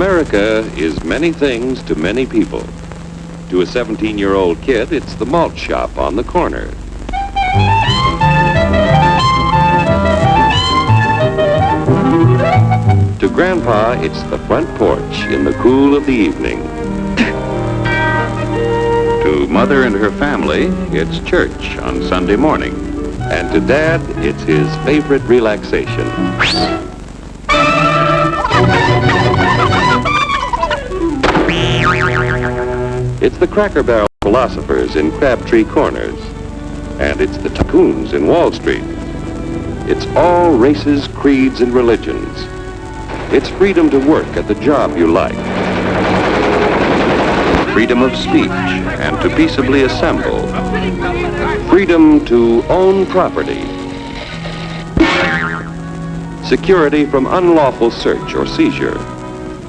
America is many things to many people. To a 17-year-old kid, it's the malt shop on the corner. To Grandpa, it's the front porch in the cool of the evening. To Mother and her family, it's church on Sunday morning. And to Dad, it's his favorite relaxation. It's the Cracker Barrel philosophers in Crabtree Corners. And it's the tycoons in Wall Street. It's all races, creeds, and religions. It's freedom to work at the job you like. Freedom of speech and to peaceably assemble. Freedom to own property. Security from unlawful search or seizure.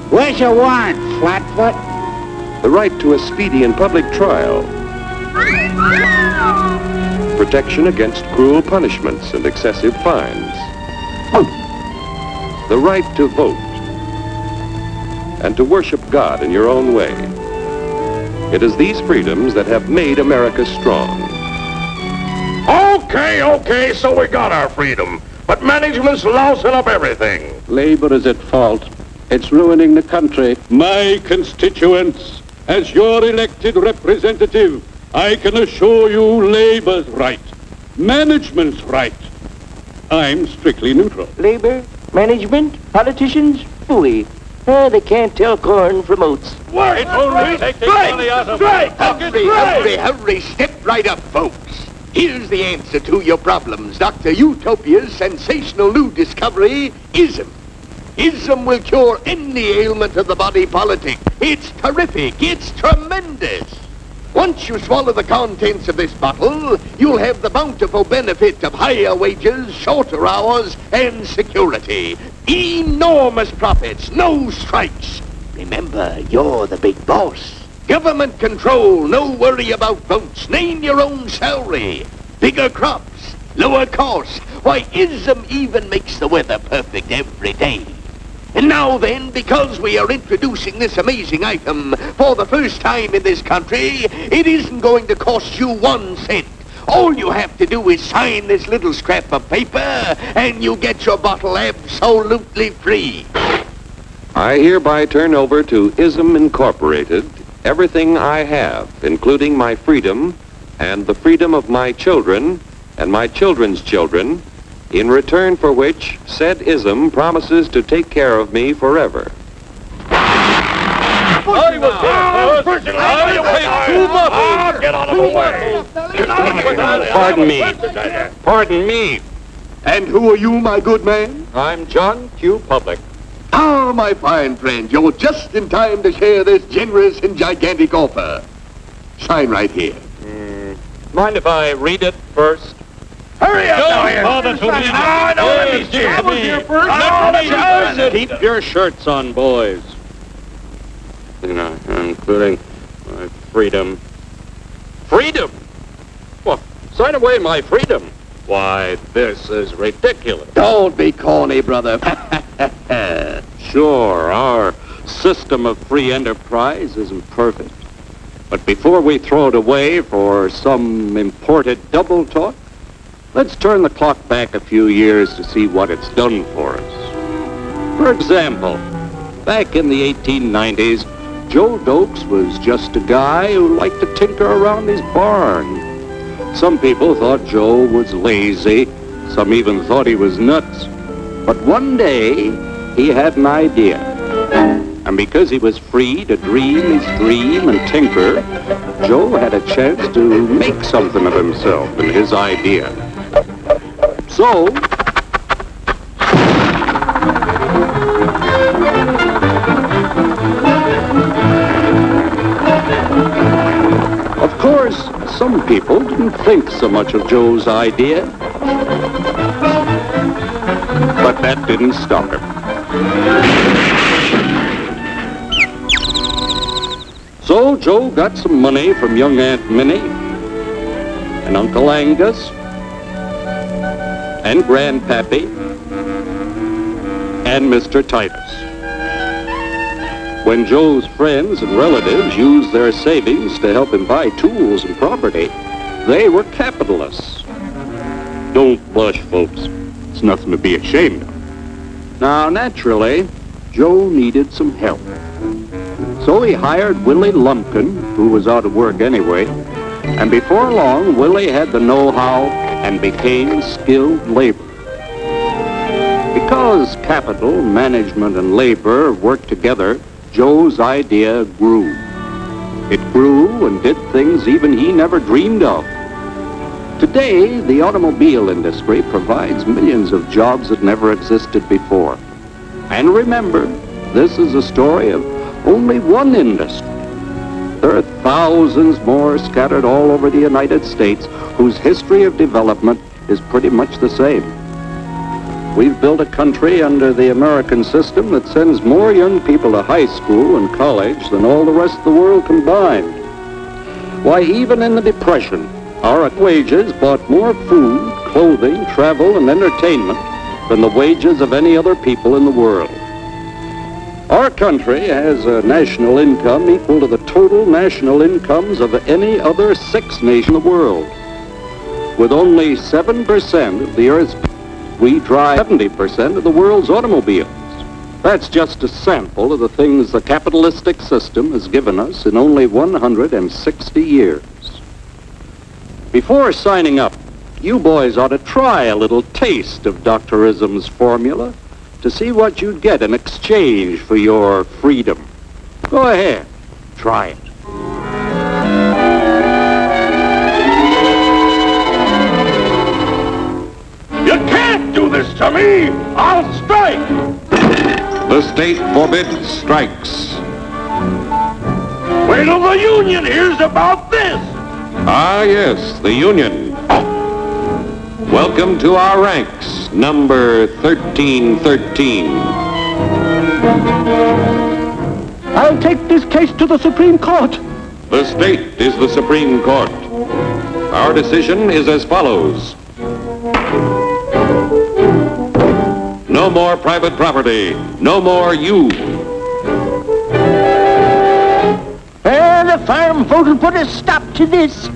What's your warrant, Flatfoot? The right to a speedy and public trial. Protection against cruel punishments and excessive fines. The right to vote. And to worship God in your own way. It is these freedoms that have made America strong. Okay, so we got our freedom. But management's lousing up everything. Labor is at fault. It's ruining the country. My constituents, as your elected representative, I can assure you Labor's right. Management's right. I'm strictly neutral. Labor, management, politicians, phooey. They can't tell corn from oats. It's only taking money out of Hurry, step right up, folks. Here's the answer to your problems. Dr. Utopia's sensational new discovery, ISM. ISM will cure any ailment of the body politic. It's terrific. It's tremendous. Once you swallow the contents of this bottle, you'll have the bountiful benefit of higher wages, shorter hours, and security. Enormous profits, no strikes. Remember, you're the big boss. Government control, no worry about votes. Name your own salary. Bigger crops, lower costs. Why, ISM even makes the weather perfect every day. And now then, because we are introducing this amazing item for the first time in this country, it isn't going to cost you 1 cent. All you have to do is sign this little scrap of paper, and you get your bottle absolutely free. I hereby turn over to ISM Incorporated everything I have, including my freedom and the freedom of my children and my children's children, in return for which said ISM promises to take care of me forever. I was here first. I paid 2 bottles. Get out of the way. Pardon me. And who are you, my good man? I'm John Q. Public. Ah, my fine friend, you're just in time to share this generous and gigantic offer. Sign right here. Mind if I read it first? Hurry up now here. I know what he's here. I was here first. Keep your shirts on, boys. Including my freedom. Freedom? Well, sign away my freedom. Why, this is ridiculous. Don't be corny, brother. Sure, our system of free enterprise isn't perfect. But before we throw it away for some imported double talk, let's turn the clock back a few years to see what it's done for us. For example, back in the 1890s, Joe Dokes was just a guy who liked to tinker around his barn. Some people thought Joe was lazy. Some even thought he was nuts. But one day, he had an idea. And because he was free to dream his dream and tinker, Joe had a chance to make something of himself and his idea. So, of course, some people didn't think so much of Joe's idea. But that didn't stop him. So Joe got some money from young Aunt Minnie and Uncle Angus and Grandpappy and Mr. Titus. When Joe's friends and relatives used their savings to help him buy tools and property, they were capitalists. Don't blush, folks. It's nothing to be ashamed of. Now, naturally, Joe needed some help. So he hired Willie Lumpkin, who was out of work anyway, and before long, Willie had the know-how and became skilled labor. Because capital, management, and labor worked together, Joe's idea grew. It grew and did things even he never dreamed of. Today, the automobile industry provides millions of jobs that never existed before. And remember, this is a story of only one industry. There are thousands more scattered all over the United States whose history of development is pretty much the same. We've built a country under the American system that sends more young people to high school and college than all the rest of the world combined. Why, even in the Depression, our wages bought more food, clothing, travel, and entertainment than the wages of any other people in the world. Our country has a national income equal to the total national incomes of any other 6 nations in the world. With only 7% of the Earth's people, we drive 70% of the world's automobiles. That's just a sample of the things the capitalistic system has given us in only 160 years. Before signing up, you boys ought to try a little taste of Dr. Ism's formula to see what you'd get in exchange for your freedom. Go ahead, try it. You can't do this to me! I'll strike! The state forbids strikes. Wait till the union hears about this! Ah, yes, the Union. Welcome to our ranks, number 1313. I'll take this case to the Supreme Court. The state is the Supreme Court. Our decision is as follows. No more private property. No more you. The farm vote will put a stop to this.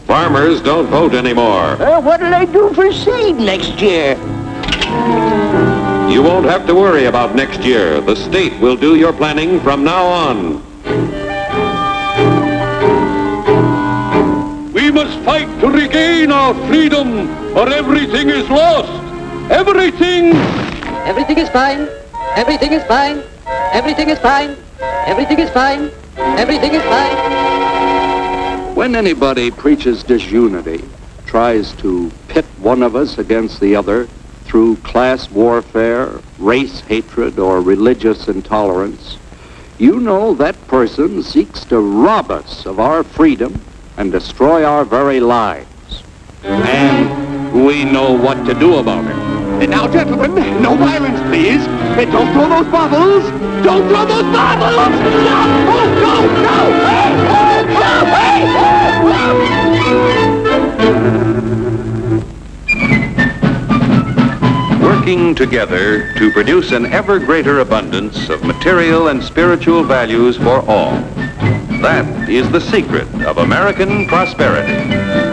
Farmers don't vote anymore. What'll they do for seed next year? You won't have to worry about next year. The state will do your planning from now on. We must fight to regain our freedom, or everything is lost. Everything! Everything is fine. Everything is fine. Everything is fine. Everything is fine. Everything is fine. When anybody preaches disunity, tries to pit one of us against the other through class warfare, race hatred, or religious intolerance, you know that person seeks to rob us of our freedom and destroy our very lives. And we know what to do about it. Now, gentlemen, no violence, please. Don't throw those bottles. Don't throw those bottles. Oh, no, no. Working together to produce an ever greater abundance of material and spiritual values for all. That is the secret of American prosperity.